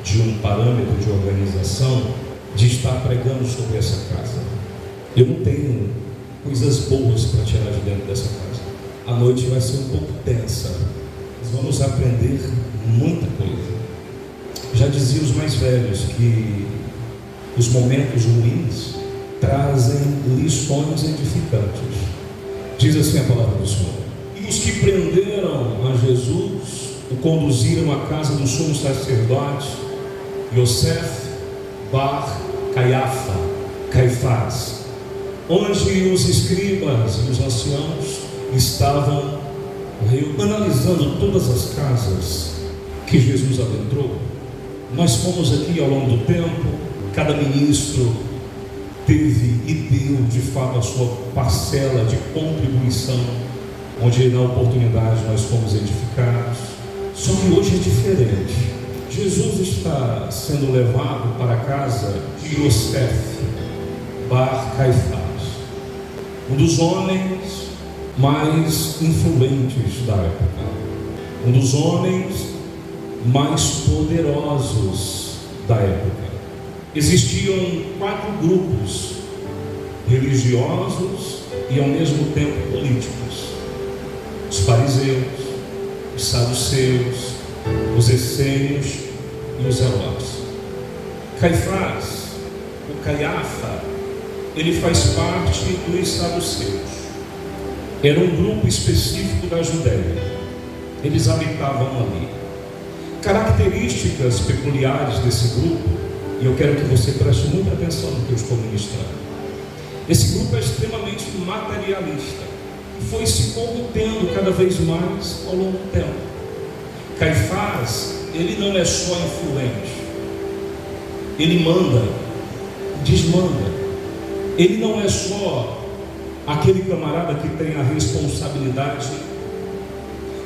de um parâmetro de organização de estar pregando sobre essa casa. Eu não tenho coisas boas para tirar de dentro dessa casa. A noite vai ser um pouco tensa, mas vamos aprender muita coisa. Já diziam os mais velhos que os momentos ruins trazem lições edificantes. Diz assim a palavra do Senhor: e os que prenderam a Jesus o conduziram à casa do sumo sacerdote Yosef bar Caifás, onde os escribas e os anciãos estavam analisando todas as casas que Jesus adentrou. Nós fomos aqui ao longo do tempo, cada ministro teve e deu de fato a sua parcela de contribuição, onde na oportunidade nós fomos edificados. Só que hoje é diferente. Jesus está sendo levado para a casa de Yosef bar Caifás, um dos homens mais influentes da época, um dos homens mais poderosos da época. Existiam 4 grupos religiosos e ao mesmo tempo políticos: os fariseus, os saduceus, os essênios e os zelotes. Caifás, o Caiafa, ele faz parte dos saduceus. Era um grupo específico da Judéia. Eles habitavam ali. Características peculiares desse grupo, e eu quero que você preste muita atenção no que eu estou ministrando. Esse grupo é extremamente materialista e foi se corrompendo cada vez mais ao longo do tempo. Caifás, ele não é só influente, ele manda, desmanda. Ele não é só aquele camarada que tem a responsabilidade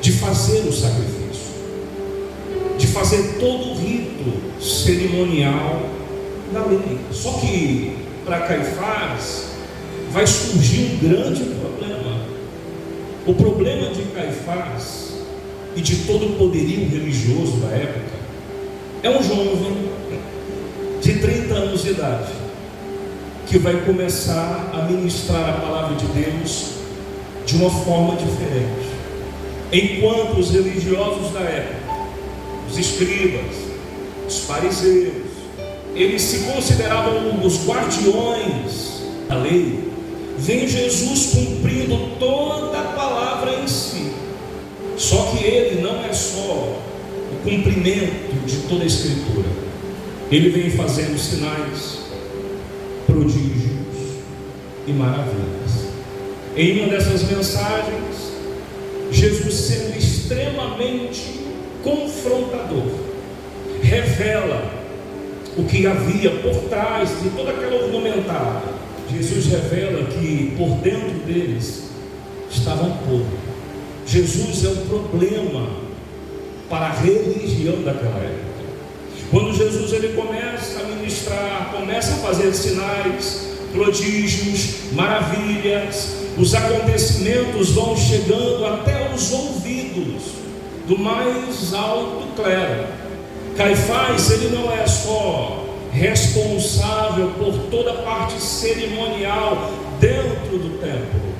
de fazer o sacrifício, de fazer todo o rito cerimonial da lei. Só que para Caifás vai surgir um grande problema. O problema de Caifás e de todo o poderio religioso da época é um jovem de 30 anos de idade que vai começar a ministrar a palavra de Deus de uma forma diferente. Enquanto os religiosos da época, os escribas, os fariseus, eles se consideravam os guardiões da lei, vem Jesus cumprindo toda a palavra em si. Só que ele não é só o cumprimento de toda a Escritura. Ele vem fazendo sinais, prodígios e maravilhas. Em uma dessas mensagens, Jesus, sendo extremamente confrontador, revela o que havia por trás de toda aquela ornamentada. Jesus revela que por dentro deles estava um povo. Jesus é um problema para a religião daquela época. Quando Jesus ele começa a ministrar, começa a fazer sinais, prodígios, maravilhas, os acontecimentos vão chegando até os ouvidos do mais alto clero. Caifás, ele não é só responsável por toda a parte cerimonial dentro do templo,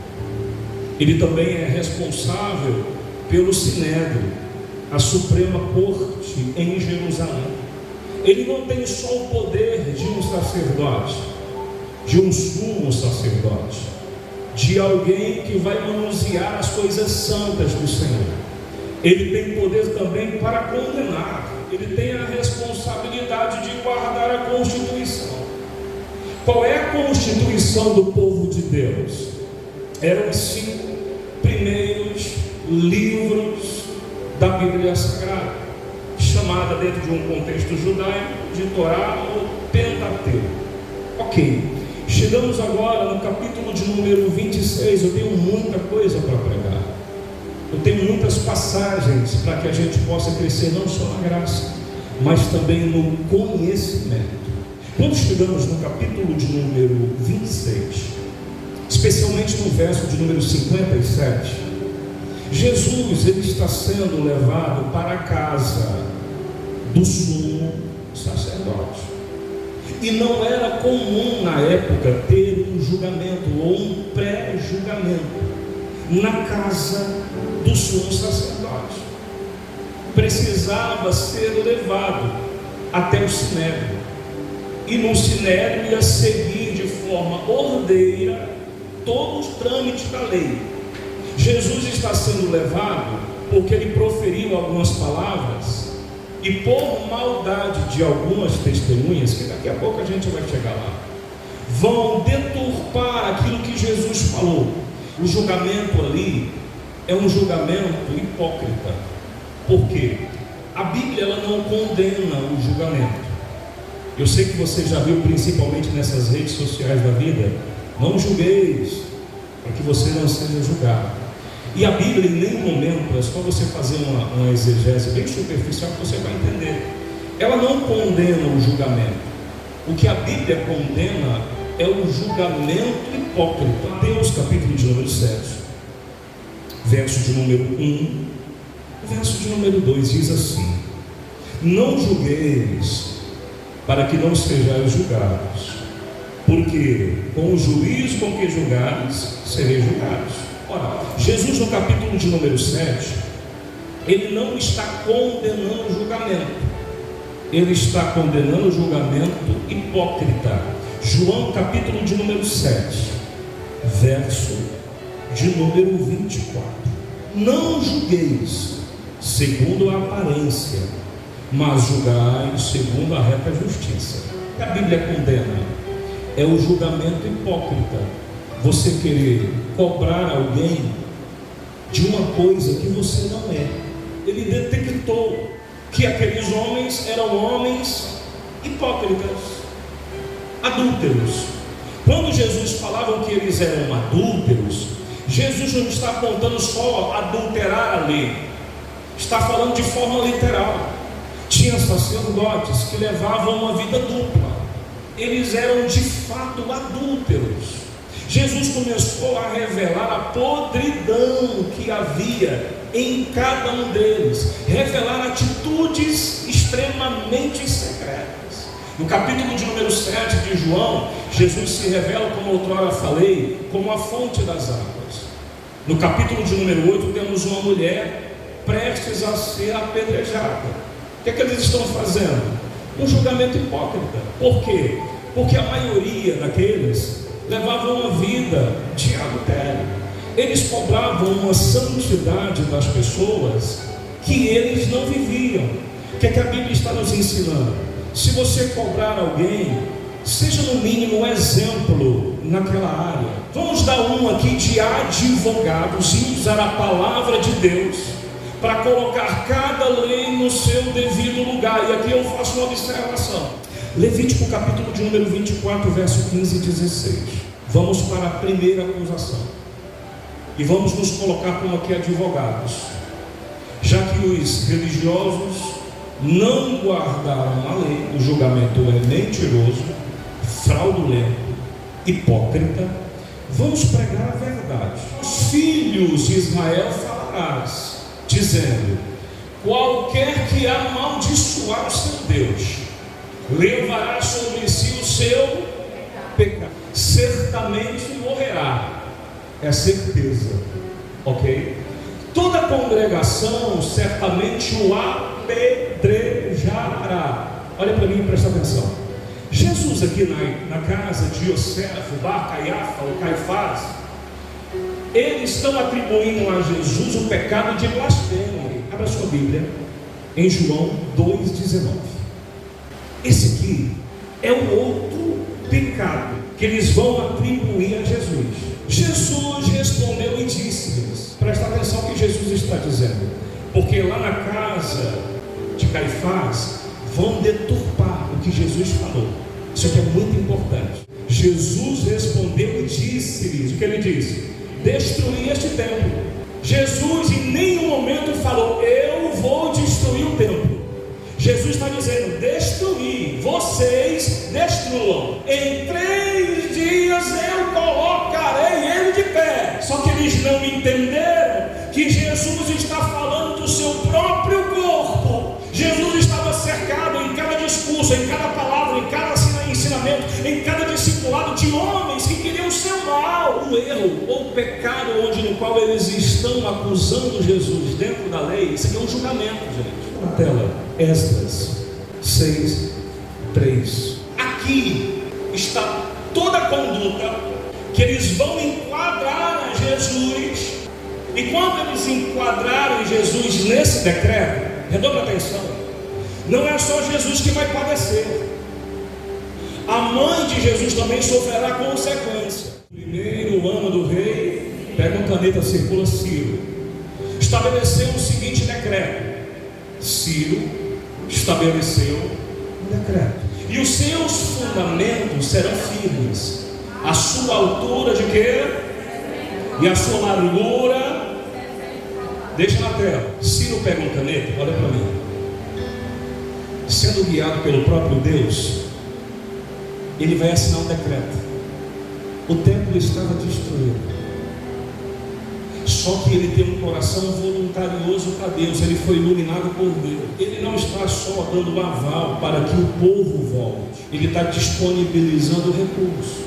ele também é responsável pelo Sinédrio, a Suprema Corte em Jerusalém. Ele não tem só o poder de um sacerdote, de um sumo sacerdote, de alguém que vai manusear as coisas santas do Senhor. Ele tem poder também para condenar. Ele tem a responsabilidade de guardar a Constituição. Qual é a Constituição do povo de Deus? Eram os 5 primeiros livros da Bíblia Sagrada, chamada dentro de um contexto judaico de Torá ou Pentateuco. Ok, chegamos agora no capítulo de número 26. Eu tenho muita coisa para pregar. Eu tenho muitas passagens para que a gente possa crescer não só na graça, mas também no conhecimento. Quando chegamos no capítulo de número 26, especialmente no verso de número 57, Jesus ele está sendo levado para a casa do sumo sacerdote. E não era comum na época ter um julgamento ou um pré-julgamento na casa do sumo sacerdote. Precisava ser levado até o sinédrio, e no sinédrio ia seguir de forma ordeira todos os trâmites da lei. Jesus está sendo levado porque ele proferiu algumas palavras, e por maldade de algumas testemunhas, que daqui a pouco a gente vai chegar lá, vão deturpar aquilo que Jesus falou. O julgamento ali é um julgamento hipócrita. Por quê? A Bíblia ela não condena o julgamento. Eu sei que você já viu, principalmente nessas redes sociais da vida, não julgueis, para que você não seja julgado. E a Bíblia em nenhum momento, é só você fazer uma exegese bem superficial que você vai entender, ela não condena o julgamento. O que a Bíblia condena é o julgamento hipócrita. Mateus capítulo de número 7, verso de número 1, verso de número 2 diz assim: não julgueis para que não sejais julgados, porque com o juízo com que julgares, sereis julgados. Ora, Jesus no capítulo de número 7, ele não está condenando o julgamento, ele está condenando o julgamento hipócrita. João capítulo de número 7, verso de número 24: não julgueis segundo a aparência, mas julgai segundo a reta justiça. O que a Bíblia condena é o julgamento hipócrita. Você querer cobrar alguém de uma coisa que você não é. Ele detectou que aqueles homens eram homens hipócritas, adúlteros. Quando Jesus falava que eles eram adúlteros, Jesus não está apontando só adulterar a lei, está falando de forma literal. Tinha sacerdotes que levavam uma vida dupla, eles eram de fato adúlteros. Jesus começou a revelar a podridão que havia em cada um deles, revelar atitudes extremamente secretas. No capítulo de número 7 de João, Jesus se revela, como outrora falei, como a fonte das águas. No capítulo de número 8 temos uma mulher prestes a ser apedrejada. O que é que eles estão fazendo? Um julgamento hipócrita. Por quê? Porque a maioria daqueles levavam uma vida de adultério. Eles cobravam uma santidade das pessoas que eles não viviam. O que é que a Bíblia está nos ensinando? Se você cobrar alguém, seja no mínimo um exemplo naquela área. Vamos dar um aqui de advogados e usar a palavra de Deus para colocar cada lei no seu devido lugar. E aqui eu faço uma observação. Levítico capítulo de número 24, verso 15 e 16. Vamos para a primeira acusação e vamos nos colocar como aqui advogados, já que os religiosos não guardaram a lei. O julgamento é mentiroso, fraudulento, hipócrita. Vamos pregar a verdade. Os filhos de Israel falarás, dizendo: qualquer que amaldiçoar o seu Deus levará sobre si o seu pecado, certamente morrerá. É certeza, ok? Toda congregação certamente o apedrejará. Olha para mim e presta atenção. Jesus aqui na casa de Iosefo, Bar Caiafa ou Caifás, eles estão atribuindo a Jesus o pecado de blasfêmia. Abra sua Bíblia em João 2,19. Esse aqui é o outro pecado que eles vão atribuir a Jesus. Jesus respondeu e disse-lhes, presta atenção que Jesus está dizendo, porque lá na casa de Caifás vão deturpar o que Jesus falou. Isso aqui é muito importante. Jesus respondeu e disse-lhes, o que ele disse? Destruir este templo. Jesus em nenhum momento falou: eu vou destruir o templo. Jesus está dizendo: destruir, vocês destruam. Em 3 dias eu colocarei ele de pé. Só que eles não entenderam que Jesus está falando do seu próprio corpo. Jesus estava cercado em cada discurso discurso, em cada palavra, em cada ensinamento, em cada discipulado de homens que queriam o seu mal, o erro ou o pecado no qual eles estão acusando Jesus dentro da lei. Isso aqui é um julgamento, gente. Na tela, Esdras 6:3. Aqui está toda a conduta que eles vão enquadrar a Jesus. E quando eles enquadraram Jesus nesse decreto, redobra atenção, não é só Jesus que vai padecer. A mãe de Jesus também sofrerá consequência. Primeiro ano do rei, pega uma caneta, circula Ciro. Estabeleceu o seguinte decreto. Ciro estabeleceu um decreto. E os seus fundamentos serão firmes. A sua altura de quê? E a sua largura. Deixa na tela. Ciro pega uma caneta, olha para mim. Sendo guiado pelo próprio Deus, ele vai assinar um decreto. O templo estava destruído. Só que ele tem um coração voluntarioso para Deus. Ele foi iluminado por Deus. Ele não está só dando um aval para que o povo volte. Ele está disponibilizando recursos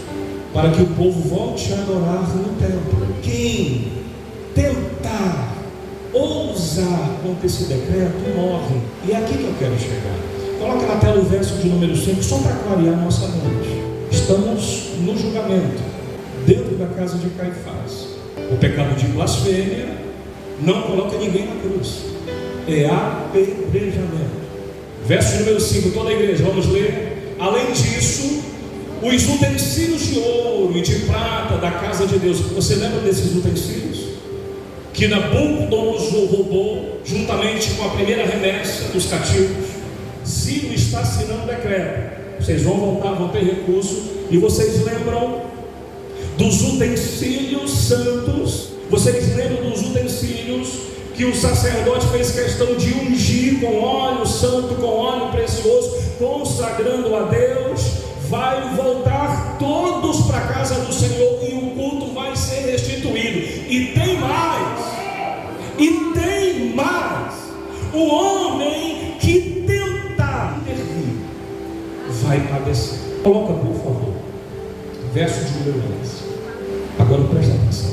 para que o povo volte a adorar no templo. Quem tentar ousar contra esse decreto morre. E é aqui que eu quero chegar. Coloca na tela o verso de número 5, só para clarear nossa mente. Estamos no julgamento, dentro da casa de Caifás. O pecado de blasfêmia não coloca ninguém na cruz, é apedrejamento. Verso número 5, toda a igreja, vamos ler. Além disso, os utensílios de ouro e de prata da casa de Deus. Você lembra desses utensílios? Que Nabucodonosor roubou juntamente com a primeira remessa dos cativos. Ciro está assinando decreto. Vocês vão voltar, vão ter recurso. E vocês lembram dos utensílios santos? Vocês lembram dos utensílios que o sacerdote fez questão de ungir com óleo santo, com óleo precioso, consagrando a Deus? Vai voltar todos para a casa do Senhor e o culto vai ser restituído. E tem mais. O homem que tentar intervir vai padecer. Coloca, por favor, verso de número 11. Agora presta atenção.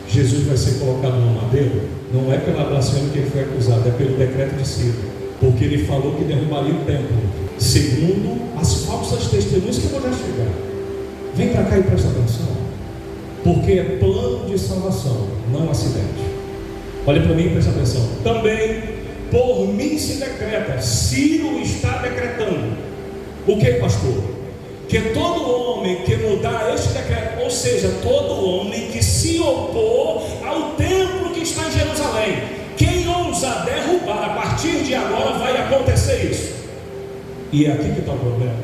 Jesus vai ser colocado no madeiro, não é pela blasfêmia que ele foi acusado, é pelo decreto de Ciro, porque ele falou que derrubaria o templo, segundo as falsas testemunhas que eu vou já chegar. Vem para cá e presta atenção, porque é plano de salvação, não acidente. Olha para mim e presta atenção. Também por mim se decreta, Ciro está decretando. O que, pastor? Que todo homem que mudar este decreto, ou seja, todo homem que se opor ao templo que está em Jerusalém, quem ousa derrubar a partir de agora, vai acontecer isso. E é aqui que está o problema.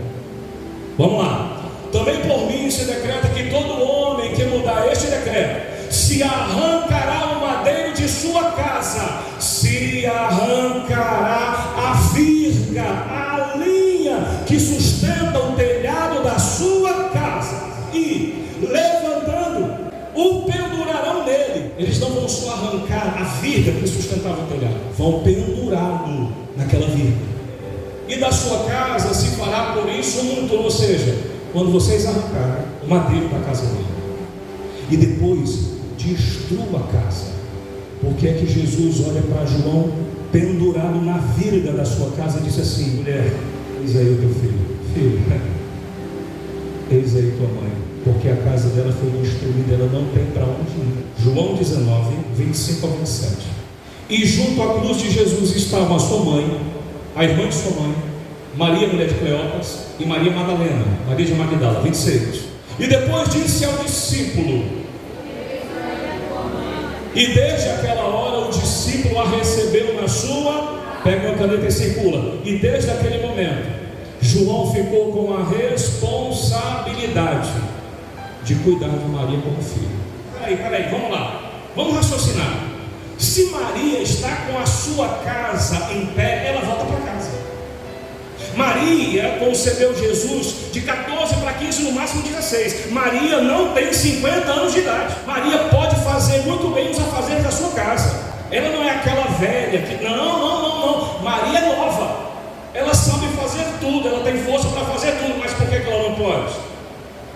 Vamos lá. Também por mim se decreta que todo homem que mudar este decreto se arrancará o madeiro de sua casa, se arrancará a virga, a linha que sustenta o telhado da sua casa, e levantando, o pendurarão nele. Eles não vão só arrancar a virga que sustentava o telhado, vão pendurá-lo naquela virga. E da sua casa se fará por isso um montão, ou seja, quando vocês arrancarem o madeiro da casa dele, e depois destrua a casa. Porque é que Jesus olha para João pendurado na virga da sua casa e disse assim: mulher, eis aí o teu filho. Filho, eis aí tua mãe. Porque a casa dela foi destruída, ela não tem para onde ir. João 19, 25 a 27. E junto à cruz de Jesus estavam a sua mãe, a irmã de sua mãe, Maria, mulher de Cleopas, e Maria Madalena, Maria de Magdala. 26. E depois disse ao discípulo, e desde aquela hora o discípulo a recebeu na sua, pega uma caneta e circula. E desde aquele momento, João ficou com a responsabilidade de cuidar de Maria como filho. Peraí, vamos lá. Vamos raciocinar. Se Maria está com a sua casa em pé, ela volta para casa. Maria concebeu Jesus de 14 para 15, no máximo 16. Maria não tem 50 anos de idade. Maria pode fazer muito bem os afazeres da sua casa. Ela não é aquela velha que... Não. Maria é nova. Ela sabe fazer tudo, ela tem força para fazer tudo, mas por que ela não pode?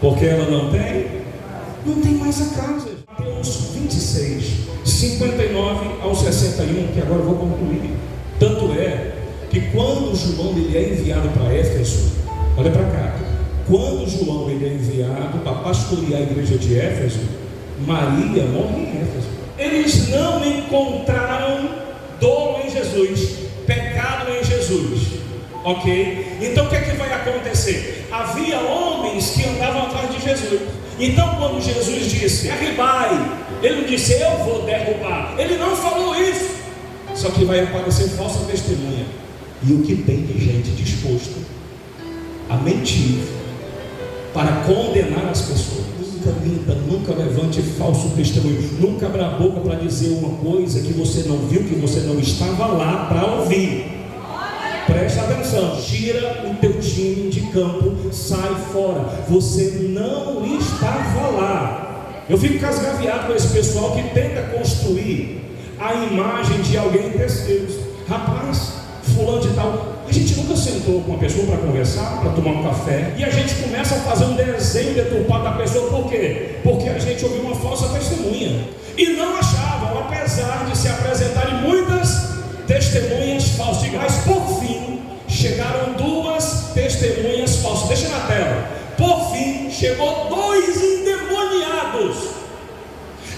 Porque ela não tem mais a casa. Mateus 26, 59 ao 61, que agora eu vou concluir. Tanto é que quando João ele é enviado para Éfeso, olha para cá, quando João ele é enviado para pastorear a igreja de Éfeso, Maria morre em Éfeso. Eles não encontraram dolo em Jesus, pecado em Jesus, ok? Então o que é que vai acontecer? Havia homens que andavam atrás de Jesus. Então quando Jesus disse, derribai, ele não disse, eu vou derrubar. Ele não falou isso. Só que vai aparecer falsa testemunha. E o que tem de gente disposta a mentir para condenar as pessoas. Nunca minta, nunca levante falso testemunho. Nunca abra a boca para dizer uma coisa que você não viu, que você não estava lá para ouvir. Presta atenção, tira o teu time de campo, sai fora. Você não estava lá. Eu fico casgaviado com esse pessoal que tenta construir a imagem de alguém terceiros. Rapaz, fulano de tal, a gente nunca sentou com uma pessoa para conversar, para tomar um café, e a gente começa a fazer um desenho deturpado da pessoa. Por quê? Porque a gente ouviu uma falsa testemunha e não achavam, apesar de se apresentarem muitas testemunhas falsas. Mas por fim chegaram duas testemunhas falsas. Deixa na tela. Por fim chegou dois endemoniados,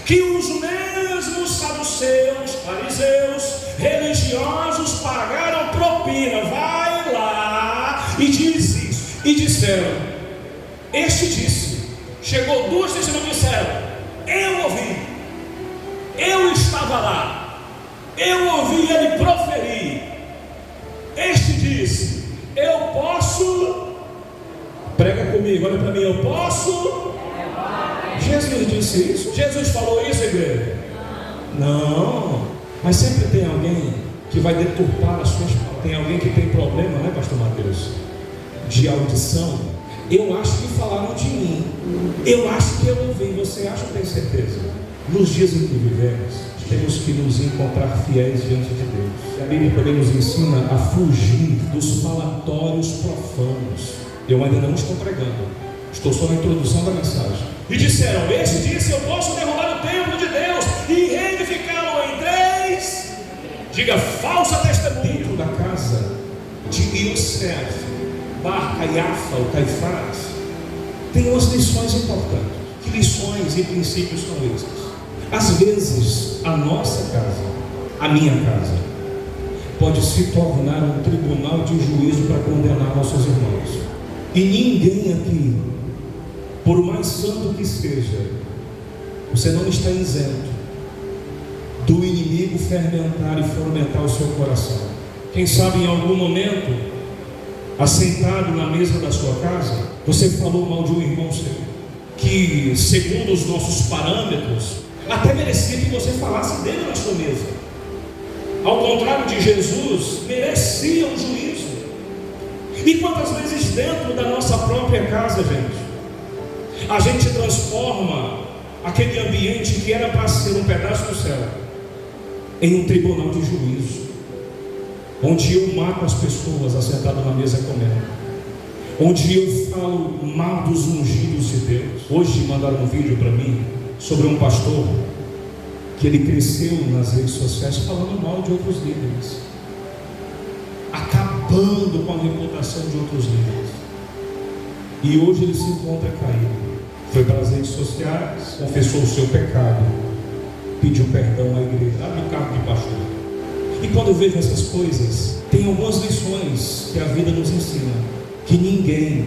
que os mesmos saduceus, fariseus, religiosos pagaram propina. Vai lá e diz isso. E disseram, este disse. Chegou duas testemunhas e disseram, eu ouvi, eu estava lá, eu ouvi ele proferir. Este disse, eu posso, prega comigo, olha para mim, eu posso. Jesus disse isso? Jesus falou isso, igreja? Não. Mas sempre tem alguém que vai deturpar as suas palavras. Tem alguém que tem problema, né, pastor Mateus? De audição. Eu acho que falaram de mim. Eu acho que eu ouvi. Você acha ou tem certeza? Nos dias em que vivemos, temos que nos encontrar fiéis diante de Deus. A Bíblia também nos ensina a fugir dos falatórios profanos. Eu ainda não estou pregando, estou só na introdução da mensagem. E disseram, esse disse, eu posso derrubar o templo de Deus e reedificá-lo em 3. Diga, falsa testemunha. Dentro da casa de Iosef, Bar Caiafa, o Caifás, tem umas lições importantes. Que lições e princípios são esses? Às vezes, a nossa casa, a minha casa, pode se tornar um tribunal de juízo para condenar nossos irmãos. E ninguém aqui, por mais santo que seja, você não está isento do inimigo fermentar e fomentar o seu coração. Quem sabe em algum momento, assentado na mesa da sua casa, você falou mal de um irmão seu, que segundo os nossos parâmetros, até merecia que você falasse dele na sua mesa. Ao contrário de Jesus, merecia um juízo. E quantas vezes dentro da nossa própria casa, gente, a gente transforma aquele ambiente que era para ser um pedaço do céu em um tribunal de juízo, onde eu mato as pessoas assentadas na mesa comendo, onde eu falo mal dos ungidos de Deus. Hoje mandaram um vídeo para mim sobre um pastor que ele cresceu nas redes sociais falando mal de outros líderes, acabando com a reputação de outros líderes. E hoje ele se encontra caído. Foi para as redes sociais, confessou o seu pecado, pediu perdão à igreja, lá no cargo de pastor. E quando eu vejo essas coisas, tem algumas lições que a vida nos ensina, que ninguém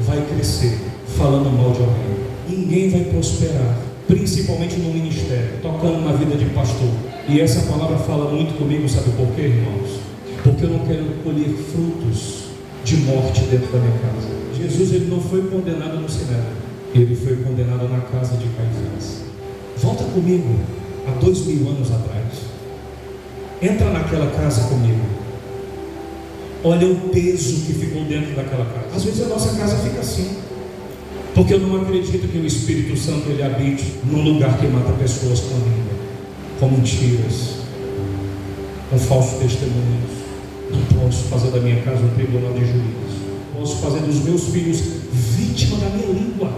vai crescer falando mal de alguém, ninguém vai prosperar, principalmente no ministério, tocando na vida de pastor. E essa palavra fala muito comigo, sabe por quê, irmãos? Porque eu não quero colher frutos de morte dentro da minha casa. Jesus, ele não foi condenado no sinédrio, ele foi condenado na casa de Caifás. Volta comigo há 2000 anos atrás, entra naquela casa comigo, olha o peso que ficou dentro daquela casa. Às vezes a nossa casa fica assim, porque eu não acredito que o Espírito Santo ele habite num lugar que mata pessoas com língua, com mentiras, com falsos testemunhos. Não posso fazer da minha casa um tribunal de juízes. fazendo os meus filhos vítima da minha língua.